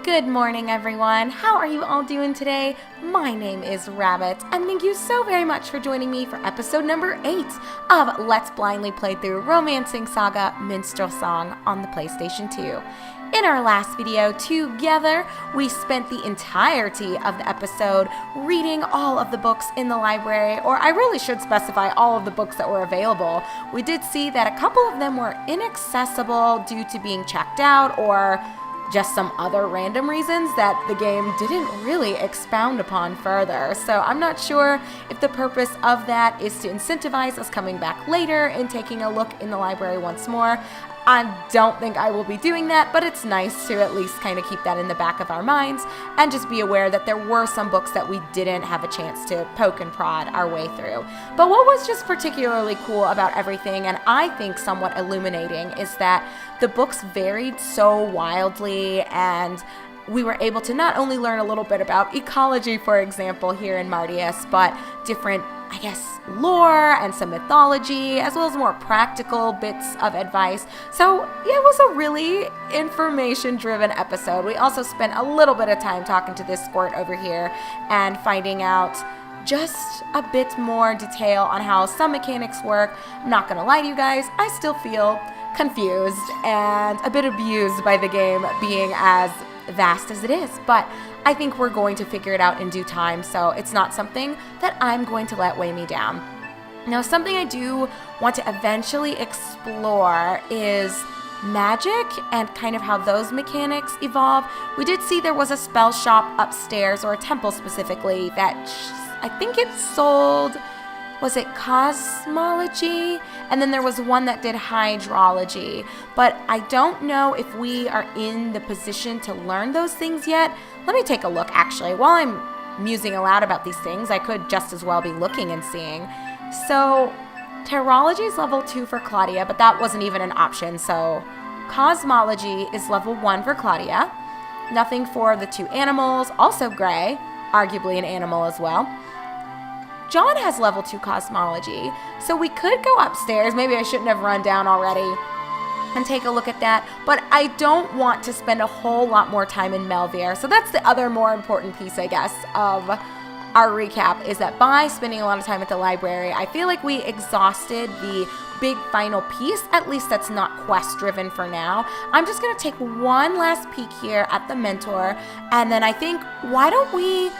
Good morning, everyone. How are you all doing today? My name is Rabbit, and thank you so very much for joining me for episode number 8 of Let's Blindly Play Through Romancing SaGa Minstrel Song on the PlayStation 2. In our last video together, we spent the entirety of the episode reading all of the books in the library, or I really should specify all of the books that were available. We did see that a couple of them were inaccessible due to being checked out or just some other random reasons that the game didn't really expound upon further. So I'm not sure if the purpose of that is to incentivize us coming back later and taking a look in the library once more. I don't think I will be doing that, but it's nice to at least kind of keep that in the back of our minds and just be aware that there were some books that we didn't have a chance to poke and prod our way through. But what was just particularly cool about everything, and I think somewhat illuminating, is that the books varied so wildly, and we were able to not only learn a little bit about ecology, for example, here in Martius, but different, lore and some mythology, as well as more practical bits of advice. So yeah, it was a really information-driven episode. We also spent a little bit of time talking to this squirt over here and finding out just a bit more detail on how some mechanics work. I'm not gonna lie to you guys, I still feel confused and a bit abused by the game being as vast as it is, but I think we're going to figure it out in due time, so it's not something that I'm going to let weigh me down. Now, something I do want to eventually explore is magic and kind of how those mechanics evolve. We did see there was a spell shop upstairs, or a temple specifically, that I think it sold, was it cosmology? And then there was one that did hydrology. But I don't know if we are in the position to learn those things yet. Let me take a look, actually. While I'm musing aloud about these things, I could just as well be looking and seeing. So, Terrology is level 2 for Claudia, but that wasn't even an option. So, Cosmology is level 1 for Claudia. Nothing for the 2 animals, also Gray, arguably an animal as well. John has level 2 cosmology, so we could go upstairs. Maybe I shouldn't have run down already and take a look at that, but I don't want to spend a whole lot more time in Melvier. So that's the other more important piece, I guess, of our recap, is that by spending a lot of time at the library, I feel like we exhausted the big final piece, at least that's not quest driven for now. I'm just gonna take one last peek here at the mentor, and then I think, why don't we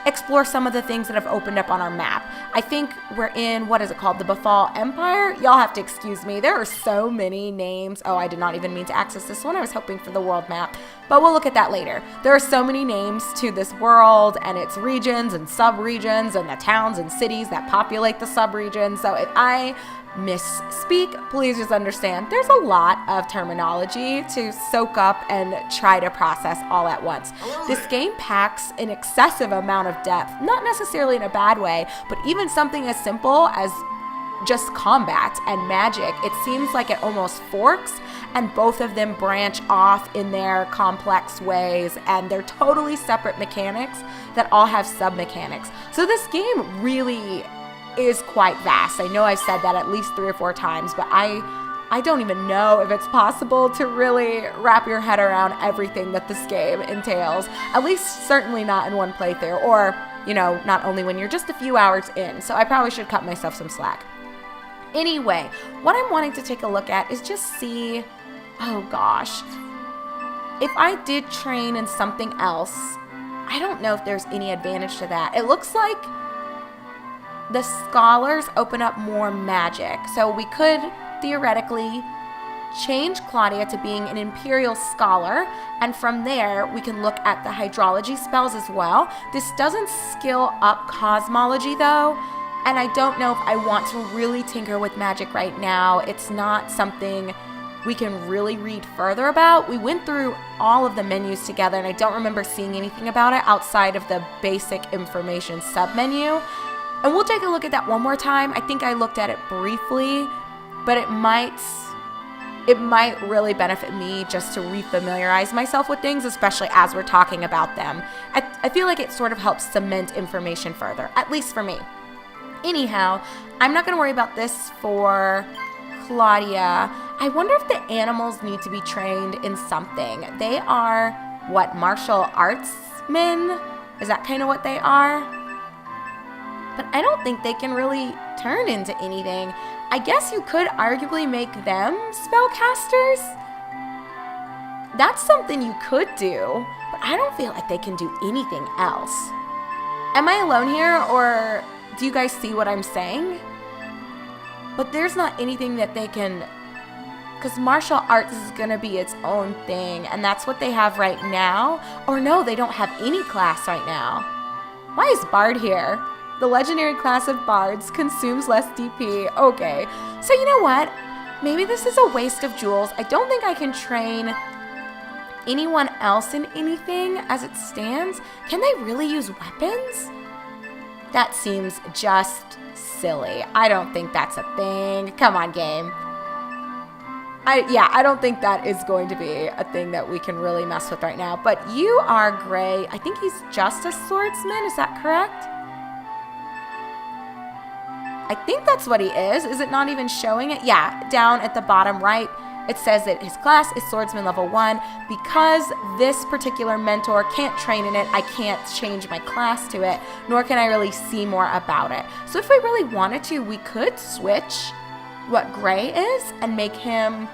explore some of the things that have opened up on our map. I think we're in, what is it called? The Befall Empire? Y'all have to excuse me. There are so many names. Oh, I did not even mean to access this one. I was hoping for the world map, but we'll look at that later. There are so many names to this world and its regions and sub-regions and the towns and cities that populate the sub-regions. So if I misspeak, please just understand there's a lot of terminology to soak up and try to process all at once. This game packs an excessive amount of depth, not necessarily in a bad way, but even something as simple as just combat and magic, it seems like it almost forks, and both of them branch off in their complex ways, and they're totally separate mechanics that all have sub-mechanics. So this game really is quite vast. I know I've said that at least 3 or 4 times, but I don't even know if it's possible to really wrap your head around everything that this game entails. At least certainly not in one playthrough, or, not only when you're just a few hours in. So I probably should cut myself some slack. Anyway, what I'm wanting to take a look at is just see, oh gosh, if I did train in something else, I don't know if there's any advantage to that. It looks like the scholars open up more magic. So we could theoretically change Claudia to being an Imperial Scholar, and from there we can look at the hydrology spells as well. This doesn't skill up cosmology though, and I don't know if I want to really tinker with magic right now. It's not something we can really read further about. We went through all of the menus together, and I don't remember seeing anything about it outside of the basic information sub-menu. And we'll take a look at that one more time. I think I looked at it briefly, but it might really benefit me just to refamiliarize myself with things, especially as we're talking about them. I feel like it sort of helps cement information further, at least for me. Anyhow, I'm not going to worry about this for Claudia. I wonder if the animals need to be trained in something. They are martial artsmen? Is that kind of what they are? But I don't think they can really turn into anything. I guess you could arguably make them spellcasters. That's something you could do, but I don't feel like they can do anything else. Am I alone here, or do you guys see what I'm saying? But there's not anything that they can, because martial arts is going to be its own thing, and that's what they have right now. Or no, they don't have any class right now. Why is Bard here? The legendary class of Bards consumes less DP. Okay, so you know what? Maybe this is a waste of jewels. I don't think I can train anyone else in anything as it stands. Can they really use weapons? That seems just silly. I don't think that's a thing. Come on, game. I don't think that is going to be a thing that we can really mess with right now. But you are Gray. I think he's just a swordsman. Is that correct? I think that's what he is. Is it not even showing it? Yeah, down at the bottom right, it says that his class is Swordsman level 1. Because this particular mentor can't train in it, I can't change my class to it, nor can I really see more about it. So if we really wanted to, we could switch what Gray is and make him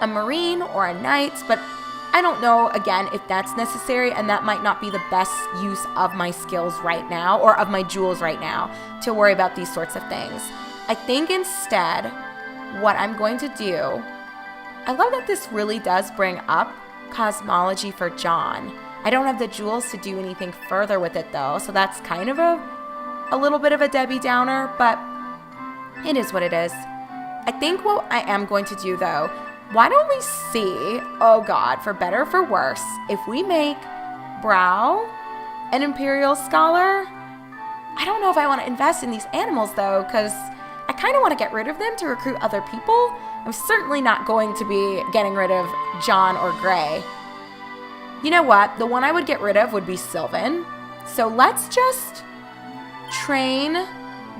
a Marine or a Knight, but I don't know, again, if that's necessary, and that might not be the best use of my skills right now, or of my jewels right now, to worry about these sorts of things. I think instead, what I'm going to do, I love that this really does bring up cosmology for John. I don't have the jewels to do anything further with it though, so that's kind of a little bit of a Debbie Downer, but it is what it is. I think what I am going to do though, why don't we see, oh God, for better or for worse, if we make Brow an Imperial Scholar? I don't know if I want to invest in these animals though, because I kind of want to get rid of them to recruit other people. I'm certainly not going to be getting rid of John or Gray. You know what? The one I would get rid of would be Sylvan. So let's just train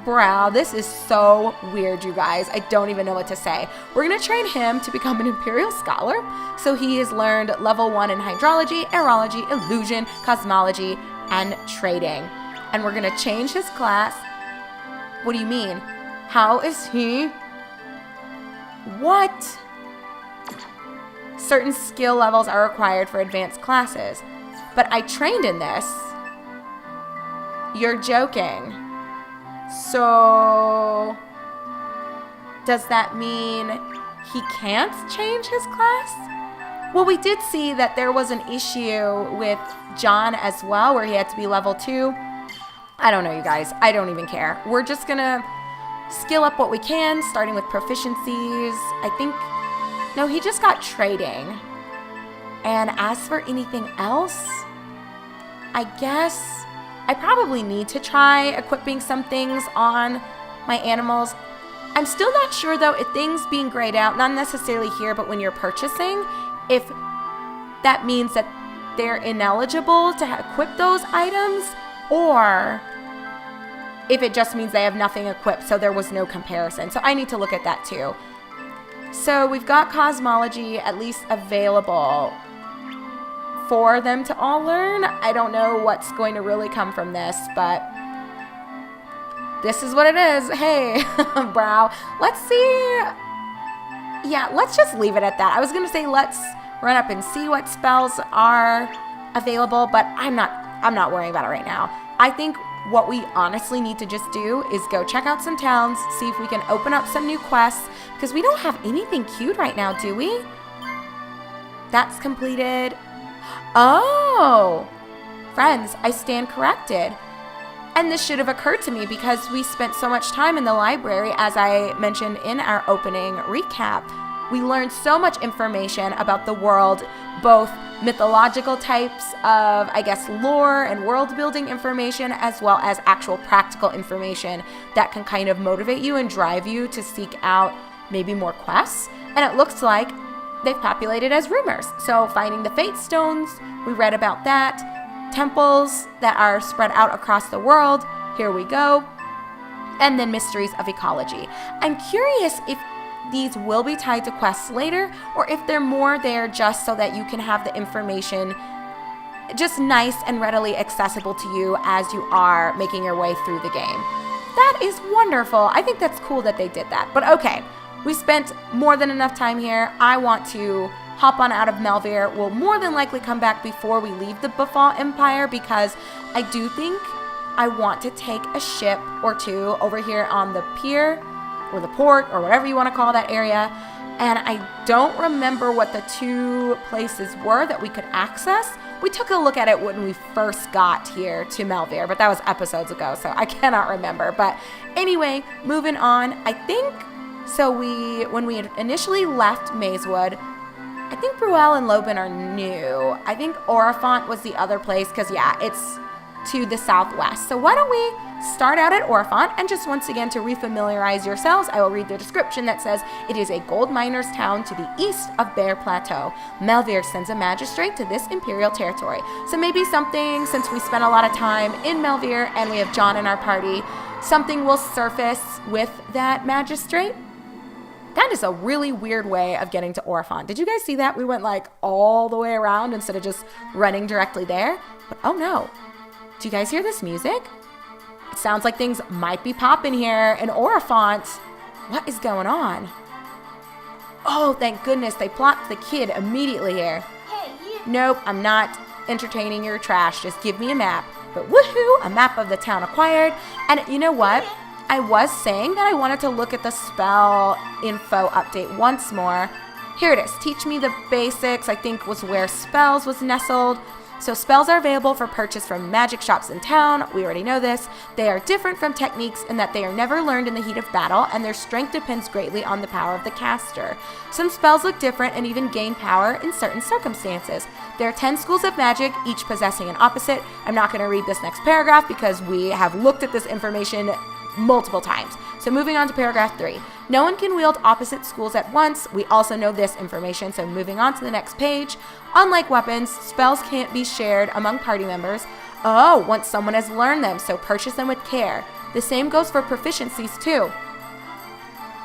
Brow. This is so weird, you guys. I don't even know what to say. We're going to train him to become an Imperial Scholar. So he has learned level 1 in Hydrology, Aerology, Illusion, Cosmology, and Trading. And we're going to change his class. What do you mean? How is he? What? Certain skill levels are required for advanced classes. But I trained in this. You're joking. So, does that mean he can't change his class? Well, we did see that there was an issue with John as well, where he had to be level 2. I don't know, you guys. I don't even care. We're just gonna skill up what we can, starting with proficiencies. I think, no, he just got trading. And as for anything else, I guess I probably need to try equipping some things on my animals. I'm still not sure though if things being grayed out, not necessarily here, but when you're purchasing, if that means that they're ineligible to equip those items, or if it just means they have nothing equipped, so there was no comparison. So I need to look at that too. So we've got cosmology at least available for them to all learn. I don't know what's going to really come from this, but this is what it is. Hey, Brow, let's see. Yeah, let's just leave it at that. I was going to say let's run up and see what spells are available, but I'm not worrying about it right now. I think what we honestly need to just do is go check out some towns, see if we can open up some new quests, because we don't have anything queued right now, do we? That's completed. Oh, friends, I stand corrected. And this should have occurred to me because we spent so much time in the library, as I mentioned in our opening recap. We learned so much information about the world, both mythological types of, I guess, lore and world building information, as well as actual practical information that can kind of motivate you and drive you to seek out maybe more quests. And it looks like they've populated as rumors. So finding the Fate Stones, we read about that. Temples that are spread out across the world, here we go. And then Mysteries of Ecology. I'm curious if these will be tied to quests later, or if they're more there just so that you can have the information just nice and readily accessible to you as you are making your way through the game. That is wonderful. I think that's cool that they did that. But okay, we spent more than enough time here. I want to hop on out of Melvir. We'll more than likely come back before we leave the Buffon Empire because I do think I want to take a ship or two over here on the pier or the port or whatever you want to call that area. And I don't remember what the two places were that we could access. We took a look at it when we first got here to Melvir, but that was episodes ago, so I cannot remember. But anyway, moving on. I think, so when we had initially left Mazewood, I think Bruel and Lobin are new. I think Aurefont was the other place, because yeah, it's to the southwest. So why don't we start out at Aurefont, and just once again to refamiliarize yourselves, I will read the description that says, it is a gold miner's town to the east of Bear Plateau. Melvir sends a magistrate to this imperial territory. So maybe something, since we spent a lot of time in Melvir and we have John in our party, something will surface with that magistrate. That is a really weird way of getting to Aurefont. Did you guys see that? We went like all the way around instead of just running directly there. But oh no. Do you guys hear this music? It sounds like things might be popping here in Aurefont. What is going on? Oh, thank goodness they plopped the kid immediately here. Hey, you. Nope, I'm not entertaining your trash. Just give me a map. But woohoo, a map of the town acquired. And you know what? I was saying that I wanted to look at the spell info update once more. Here it is. Teach me the basics, I think was where spells was nestled. So spells are available for purchase from magic shops in town. We already know this. They are different from techniques in that they are never learned in the heat of battle, and their strength depends greatly on the power of the caster. Some spells look different and even gain power in certain circumstances. There are 10 schools of magic, each possessing an opposite. I'm not going to read this next paragraph because we have looked at this information multiple times. So moving on to paragraph 3. No one can wield opposite schools at once. We also know this information, so moving on to the next page. Unlike weapons, spells can't be shared among party members. Oh, once someone has learned them, so purchase them with care. The same goes for proficiencies too.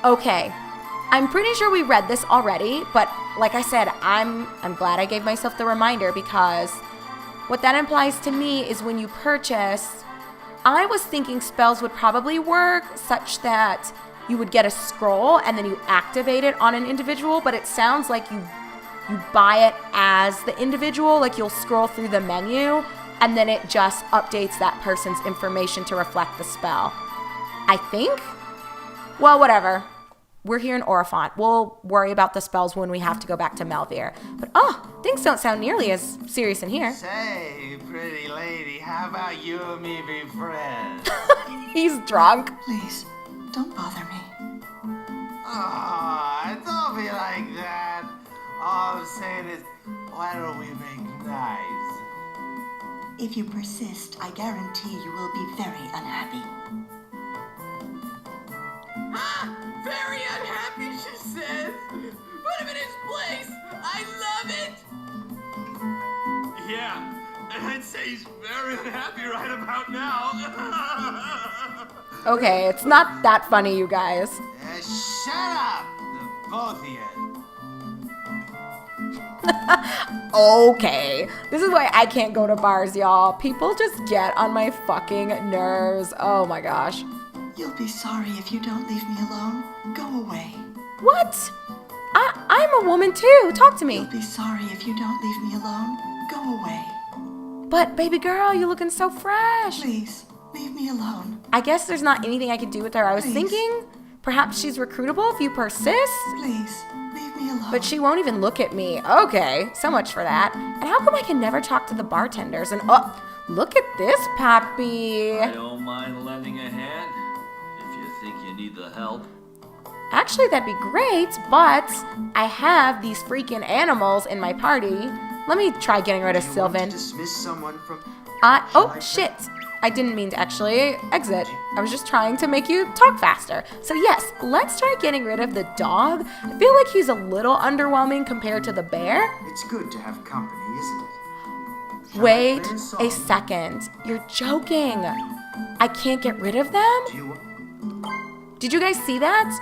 Okay, I'm pretty sure we read this already, but like I said, I'm glad I gave myself the reminder, because what that implies to me is when you purchase, I was thinking spells would probably work such that you would get a scroll and then you activate it on an individual, but it sounds like you buy it as the individual, like you'll scroll through the menu and then it just updates that person's information to reflect the spell. I think? Well, whatever. We're here in Aurefont. We'll worry about the spells when we have to go back to Melvir. But things don't sound nearly as serious in here. Say, pretty lady, how about you and me be friends? He's drunk. Please, don't bother me. Oh, don't be like that. All I'm saying is, why don't we make nice? If you persist, I guarantee you will be very unhappy. Very unhappy, she says. Put him in his place. I love it. Yeah, and I'd say he's very unhappy right about now. Okay, it's not that funny, you guys. Shut up, the both of you. Okay, this is why I can't go to bars, y'all. People just get on my fucking nerves. Oh my gosh. You'll be sorry if you don't leave me alone. Go away. What? I'm a woman too. Talk to me. You'll be sorry if you don't leave me alone. Go away. But baby girl, you're looking so fresh. Please, leave me alone. I guess there's not anything I could do with her. I was Please. thinking perhaps she's recruitable if you persist. Please, leave me alone. But she won't even look at me. Okay, so much for that. And how come I can never talk to the bartenders? And look at this puppy. I don't mind lending a hand if you think you need the help. Actually, that'd be great, but I have these freaking animals in my party. Let me try getting rid of Do you Sylvan. want to dismiss someone from... Oh, shit. I didn't mean to actually exit. I was just trying to make you talk faster. So yes, let's try getting rid of the dog. I feel like he's a little underwhelming compared to the bear. It's good to have company, isn't it? Shall I Wait play a song? second. You're joking. I can't get rid of them? Do you... Did you guys see that?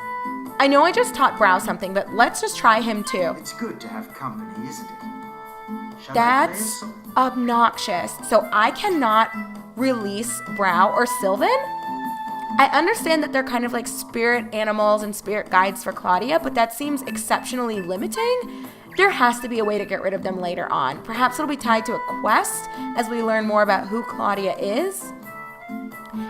I know I just taught Brow something, but let's just try him too. It's good to have company, isn't it? Shall I play a That's song? obnoxious. So I cannot release Brow or Sylvan? I understand that they're kind of like spirit animals and spirit guides for Claudia, but that seems exceptionally limiting. There has to be a way to get rid of them later on. Perhaps it'll be tied to a quest as we learn more about who Claudia is.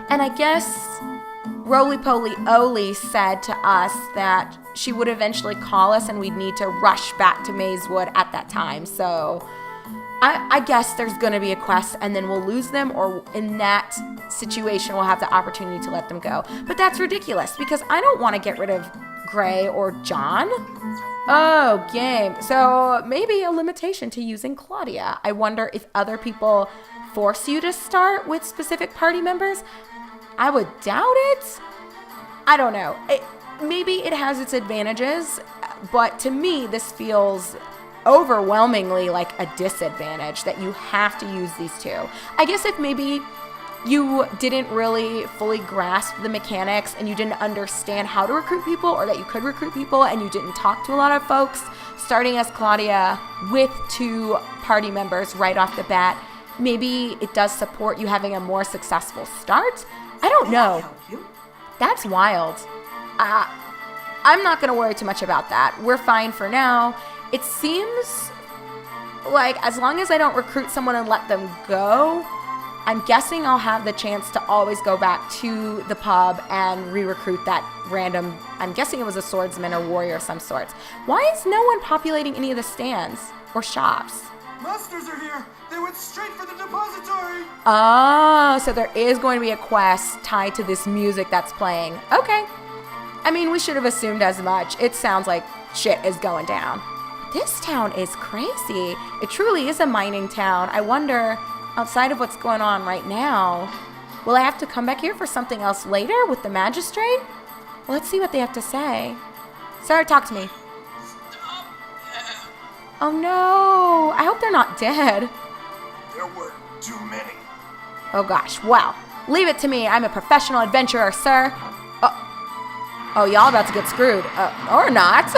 And I guess Roly Poly Oli said to us that she would eventually call us and we'd need to rush back to Mazewood at that time. So I guess there's going to be a quest and then we'll lose them, or in that situation we'll have the opportunity to let them go. But that's ridiculous because I don't want to get rid of Gray or John. Oh, game. So maybe a limitation to using Claudia. I wonder if other people force you to start with specific party members. I would doubt it. I don't know. Maybe it has its advantages, but to me this feels overwhelmingly like a disadvantage that you have to use these two. I guess if maybe you didn't really fully grasp the mechanics and you didn't understand how to recruit people, or that you could recruit people and you didn't talk to a lot of folks, starting as Claudia with 2 party members right off the bat, maybe it does support you having a more successful start. I don't know. Help you? That's wild. I'm not going to worry too much about that. We're fine for now. It seems like as long as I don't recruit someone and let them go, I'm guessing I'll have the chance to always go back to the pub and re-recruit that random, I'm guessing it was a swordsman or warrior of some sorts. Why is no one populating any of the stands or shops? Monsters are here! They went straight for the depository! Oh, so there is going to be a quest tied to this music that's playing. Okay. I mean, we should have assumed as much. It sounds like shit is going down. This town is crazy. It truly is a mining town. I wonder, outside of what's going on right now, will I have to come back here for something else later with the magistrate? Well, let's see what they have to say. Sarah, talk to me. Oh no, I hope they're not dead. There were too many. Oh gosh, well, leave it to me. I'm a professional adventurer, sir. Oh, y'all about to get screwed. Or not.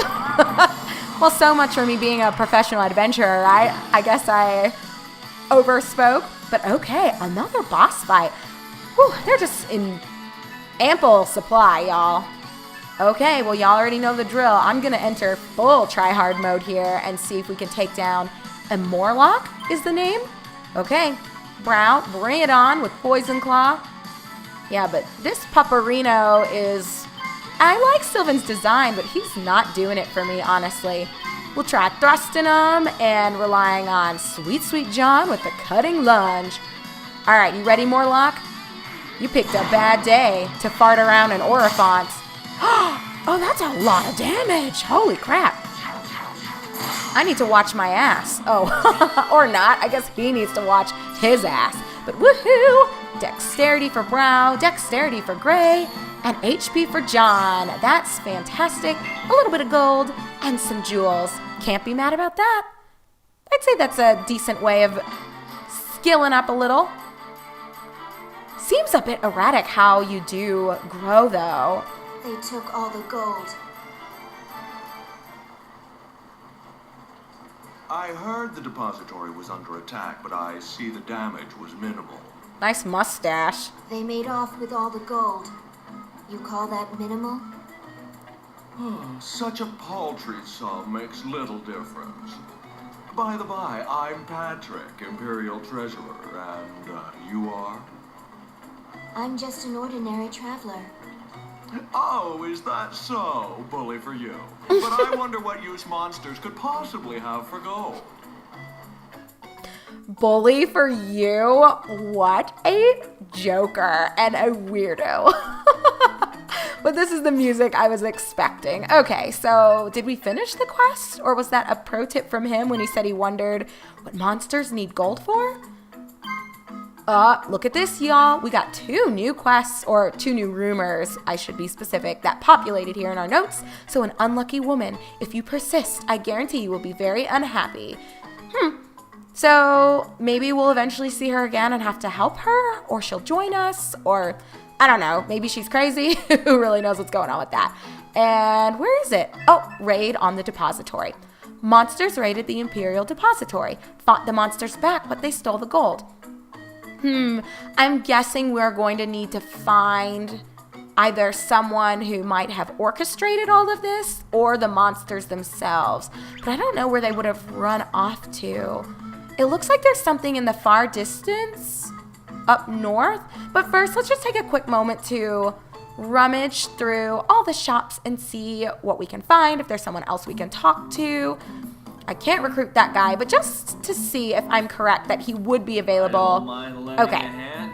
Well, so much for me being a professional adventurer. I guess I overspoke. But okay, another boss fight. Whew, they're just in ample supply, y'all. Okay, well, y'all already know the drill. I'm going to enter full try-hard mode here and see if we can take down a Morlock is the name. Okay, Brow, bring it on with Poison Claw. Yeah, but this Pupperino is... I like Sylvan's design, but he's not doing it for me, honestly. We'll try thrusting him and relying on Sweet Sweet John with the cutting lunge. All right, you ready, Morlock? You picked a bad day to fart around in Aurefont. Oh, that's a lot of damage. Holy crap. I need to watch my ass. Oh, or not. I guess he needs to watch his ass. But woohoo! Dexterity for Brow, Dexterity for Gray, and HP for John. That's fantastic. A little bit of gold and some jewels. Can't be mad about that. I'd say that's a decent way of skilling up a little. Seems a bit erratic how you do grow, though. They took all the gold. I heard the depository was under attack, but I see the damage was minimal. Nice mustache. They made off with all the gold. You call that minimal? Such a paltry sum makes little difference. By the by, I'm Patrick, Imperial Treasurer, and you are? I'm just an ordinary traveler. Oh, is that so? Bully for you. But I wonder what use monsters could possibly have for gold. Bully for you? What a joker and a weirdo. But this is the music I was expecting. Okay, so did we finish the quest? Or was that a pro tip from him when he said he wondered what monsters need gold for? Look at this, y'all. We got 2 new quests, or 2 new rumors, I should be specific, that populated here in our notes. So an unlucky woman, if you persist, I guarantee you will be very unhappy. So maybe we'll eventually see her again and have to help her, or she'll join us, or I don't know, maybe she's crazy. Who really knows what's going on with that? And where is it? Oh, raid on the depository. Monsters raided the Imperial Depository, fought the monsters back, but they stole the gold. I'm guessing we're going to need to find either someone who might have orchestrated all of this or the monsters themselves. But I don't know where they would have run off to. It looks like there's something in the far distance up north. But first, let's just take a quick moment to rummage through all the shops and see what we can find, if there's someone else we can talk to. I can't recruit that guy, but just to see if I'm correct that he would be available. I don't mind lending Okay. a hand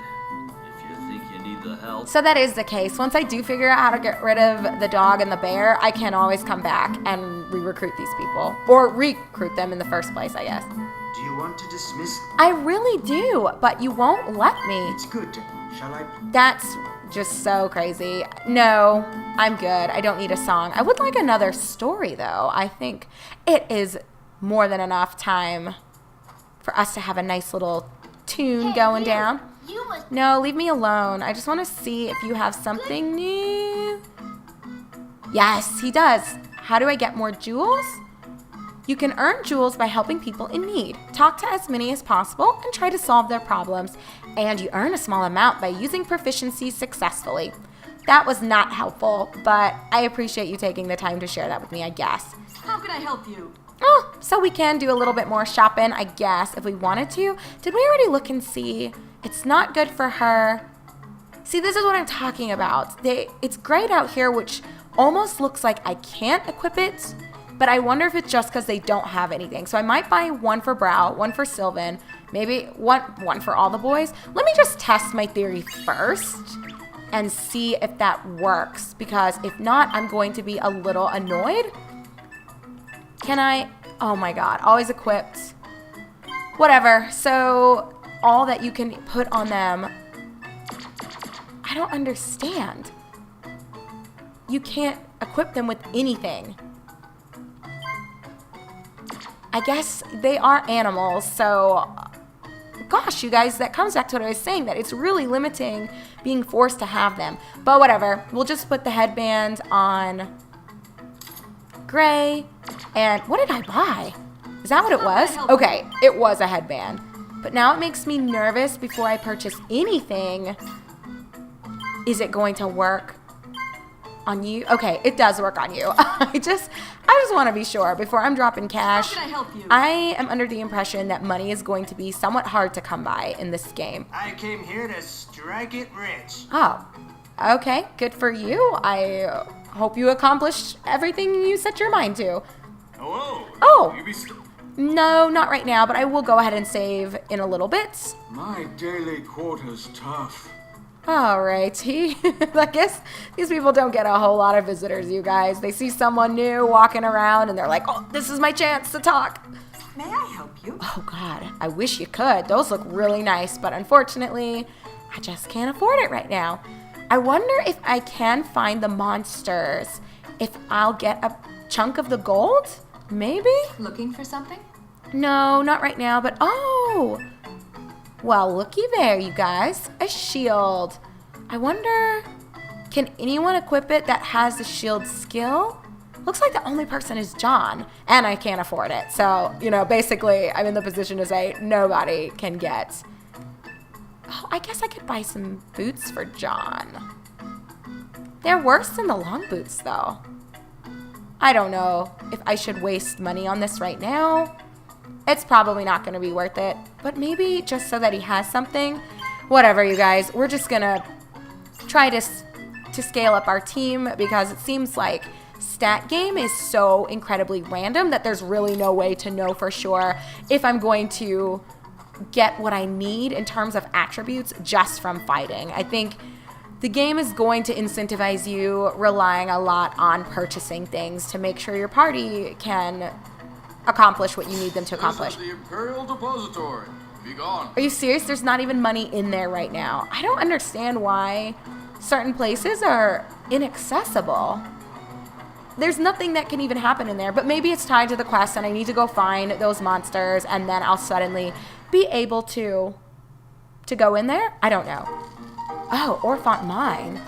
if you think you need the help. So that is the case. Once I do figure out how to get rid of the dog and the bear, I can always come back and re-recruit these people. Or recruit them in the first place, I guess. Do you want to dismiss? I really do, but you won't let me. It's good. Shall I? That's just so crazy. No, I'm good. I don't need a song. I would like another story, though. I think it is more than enough time for us to have a nice little tune going down. You must. No, leave me alone. I just want to see if you have something new. Yes, he does. How do I get more jewels? You can earn jewels by helping people in need. Talk to as many as possible and try to solve their problems. And you earn a small amount by using proficiencies successfully. That was not helpful, but I appreciate you taking the time to share that with me, I guess. How can I help you? Oh, so we can do a little bit more shopping, I guess, if we wanted to. Did we already look and see? It's not good for her. See, this is what I'm talking about. It's great out here, which almost looks like I can't equip it, but I wonder if it's just because they don't have anything. So I might buy one for Brow, one for Sylvan, maybe one for all the boys. Let me just test my theory first and see if that works, because if not, I'm going to be a little annoyed. Can I? Oh my god, always equipped. Whatever, so all that you can put on them, I don't understand. You can't equip them with anything. I guess they are animals, so gosh, you guys, that comes back to what I was saying, that it's really limiting being forced to have them. But whatever, we'll just put the headband on Gray. And what did I buy? Is that what it was? Okay, it was a headband. But now it makes me nervous before I purchase anything. Is it going to work on you? Okay, it does work on you. I just want to be sure before I'm dropping cash. How can I help you? I am under the impression that money is going to be somewhat hard to come by in this game. I came here to strike it rich. Oh, okay, good for you. I hope you accomplished everything you set your mind to. Hello. Oh. You be No, not right now, but I will go ahead and save in a little bit. My daily quota's tough. Alrighty. I guess these people don't get a whole lot of visitors, you guys. They see someone new walking around and they're like, oh, this is my chance to talk. May I help you? Oh god, I wish you could. Those look really nice, but unfortunately, I just can't afford it right now. I wonder if I can find the monsters, if I'll get a chunk of the gold? Maybe? Looking for something? No, not right now, but oh! Well, looky there, you guys. A shield. I wonder, can anyone equip it that has the shield skill? Looks like the only person is John, and I can't afford it. So, basically, I'm in the position to say nobody can get. Oh, I guess I could buy some boots for John. They're worse than the long boots, though. I don't know if I should waste money on this right now. It's probably not going to be worth it, but maybe just so that he has something. Whatever, you guys. We're just going to try to scale up our team because it seems like stat game is so incredibly random that there's really no way to know for sure if I'm going to get what I need in terms of attributes just from fighting. I think the game is going to incentivize you relying a lot on purchasing things to make sure your party can accomplish what you need them to accomplish. This is the Imperial Depository. Be gone. Are you serious? There's not even money in there right now. I don't understand why certain places are inaccessible. There's nothing that can even happen in there, but maybe it's tied to the quest and I need to go find those monsters and then I'll suddenly be able to go in there? I don't know. Oh, Aurefont mine.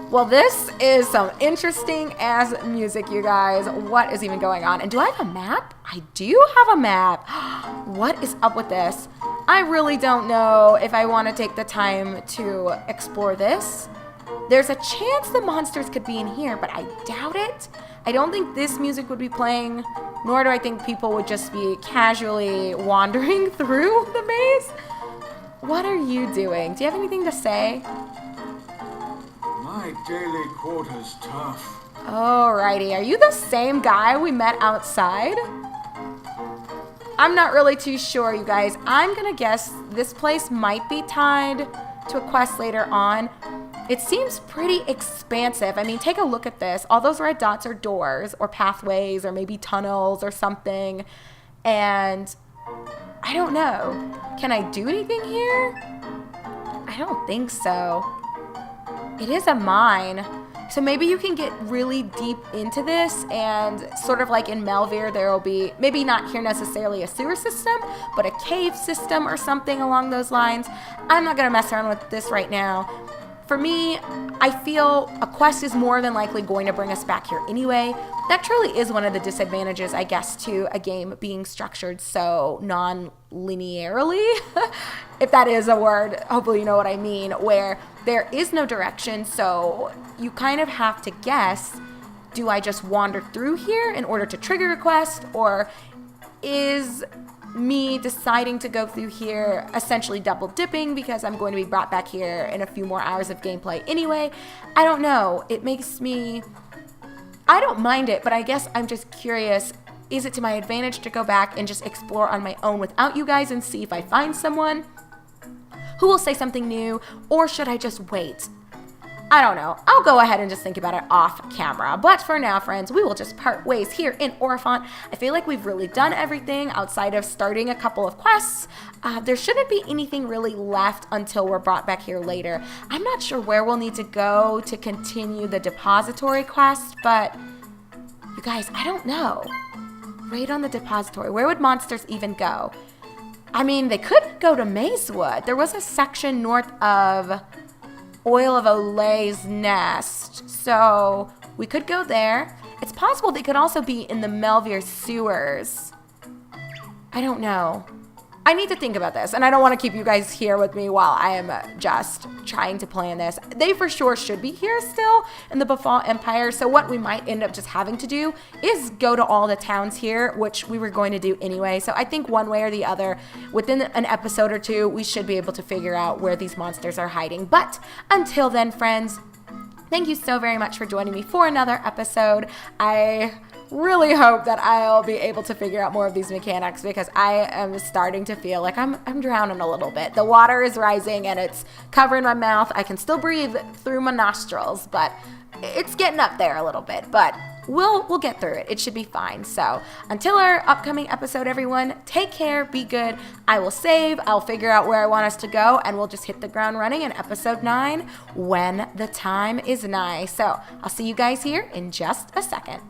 Well, this is some interesting ass music, you guys. What is even going on? And do I have a map? I do have a map. What is up with this? I really don't know if I want to take the time to explore this. There's a chance the monsters could be in here, but I doubt it. I don't think this music would be playing, nor do I think people would just be casually wandering through the maze. What are you doing? Do you have anything to say? My daily quota's tough. Alrighty, are you the same guy we met outside? I'm not really too sure, you guys. I'm gonna guess this place might be tied to a quest later on. It seems pretty expansive. I mean, take a look at this. All those red dots are doors or pathways or maybe tunnels or something. And I don't know. Can I do anything here? I don't think so. It is a mine. So maybe you can get really deep into this, and sort of like in Melvir, there will be, maybe not here necessarily a sewer system, but a cave system or something along those lines. I'm not going to mess around with this right now. For me, I feel a quest is more than likely going to bring us back here anyway. That truly is one of the disadvantages, I guess, to a game being structured so non-linearly, if that is a word. Hopefully you know what I mean, where there is no direction, so you kind of have to guess, do I just wander through here in order to trigger a quest, or is me deciding to go through here essentially double dipping because I'm going to be brought back here in a few more hours of gameplay anyway? I don't know. It makes me... I don't mind it, but I guess I'm just curious, is it to my advantage to go back and just explore on my own without you guys and see if I find someone who will say something new, or should I just wait? I don't know. I'll go ahead and just think about it off camera. But for now, friends, we will just part ways here in Aurefont. I feel like we've really done everything outside of starting a couple of quests. There shouldn't be anything really left until we're brought back here later. I'm not sure where we'll need to go to continue the depository quest, but you guys, I don't know. Raid on the depository. Where would monsters even go? I mean, they could go to Mazewood. There was a section north of Oil of Olay's Nest, so we could go there. It's possible they could also be in the Melvir sewers. I don't know. I need to think about this, and I don't want to keep you guys here with me while I am just trying to plan this. They for sure should be here still in the Befall Empire, so what we might end up just having to do is go to all the towns here, which we were going to do anyway. So I think one way or the other, within an episode or two, we should be able to figure out where these monsters are hiding. But until then, friends, thank you so very much for joining me for another episode. I really hope that I'll be able to figure out more of these mechanics, because I am starting to feel like I'm drowning a little bit. The water is rising and it's covering my mouth. I can still breathe through my nostrils, but it's getting up there a little bit. But we'll get through it. It should be fine. So until our upcoming episode, everyone, take care, be good. I will save, I'll figure out where I want us to go, and we'll just hit the ground running in episode 9 when the time is nigh. So I'll see you guys here in just a second.